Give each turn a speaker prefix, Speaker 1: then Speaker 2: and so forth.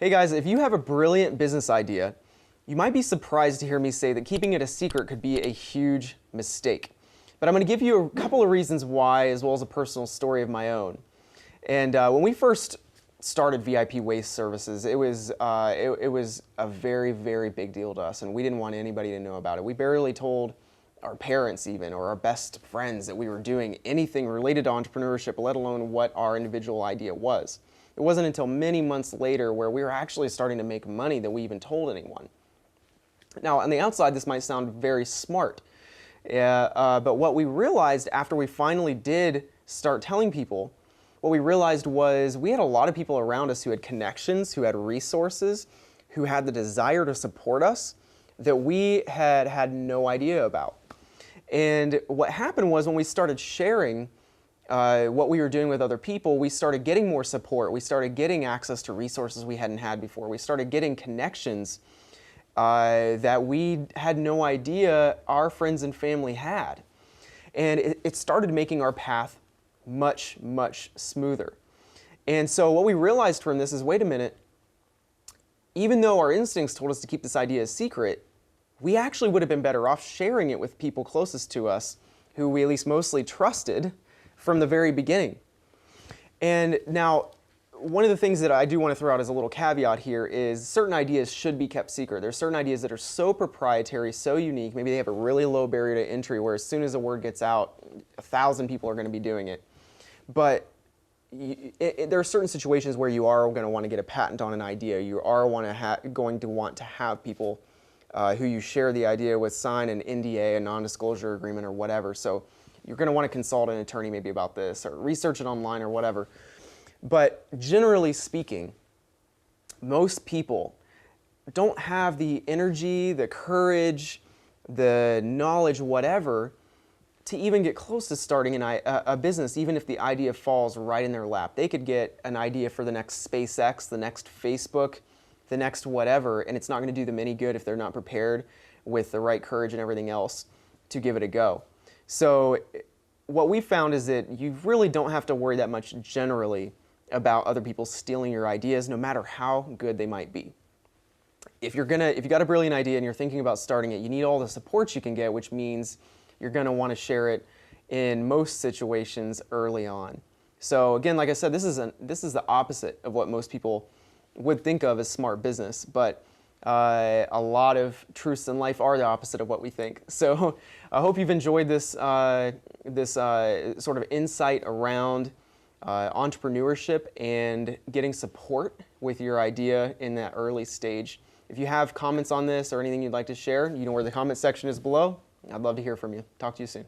Speaker 1: Hey guys, if you have a brilliant business idea, you might be surprised to hear me say that keeping it a secret could be a huge mistake. But I'm going to give you a couple of reasons why, as well as a personal story of my own. And when we first started VIP Waste Services, it was a very, very big deal to us, and we didn't want anybody to know about it. We barely told our parents even, or our best friends, that we were doing anything related to entrepreneurship, let alone what our individual idea was. It wasn't until many months later where we were actually starting to make money that we even told anyone. Now, on the outside, this might sound very smart, but what we realized after we finally did start telling people, what we realized was we had a lot of people around us who had connections, who had resources, who had the desire to support us that we had no idea about. And what happened was when we started sharing what we were doing with other people, we started getting more support. We started getting access to resources we hadn't had before. We started getting connections that we had no idea our friends and family had. And it started making our path much, much smoother. And so what we realized from this is, wait a minute, even though our instincts told us to keep this idea a secret, we actually would have been better off sharing it with people closest to us, who we at least mostly trusted from the very beginning. And now, one of the things that I do want to throw out as a little caveat here is certain ideas should be kept secret. There's certain ideas that are so proprietary, so unique, maybe they have a really low barrier to entry where as soon as the word gets out, 1,000 people are going to be doing it. But there are certain situations where you are going to want to get a patent on an idea. You are going to want to have people who you share the idea with sign an NDA, a non-disclosure agreement, or whatever. So you're going to want to consult an attorney maybe about this, or research it online or whatever. But generally speaking, most people don't have the energy, the courage, the knowledge, whatever, to even get close to starting a business, even if the idea falls right in their lap. They could get an idea for the next SpaceX, the next Facebook, the next whatever, and it's not going to do them any good if they're not prepared with the right courage and everything else to give it a go. So what we found is that you really don't have to worry that much generally about other people stealing your ideas, no matter how good they might be. If you got a brilliant idea and you're thinking about starting it, you need all the support you can get, which means you're going to want to share it in most situations early on. So again, like I said, this is the opposite of what most people would think of as smart business, but a lot of truths in life are the opposite of what we think. So I hope you've enjoyed this sort of insight around entrepreneurship and getting support with your idea in that early stage. If you have comments on this or anything you'd like to share, you know where the comment section is below. I'd love to hear from you. Talk to you soon.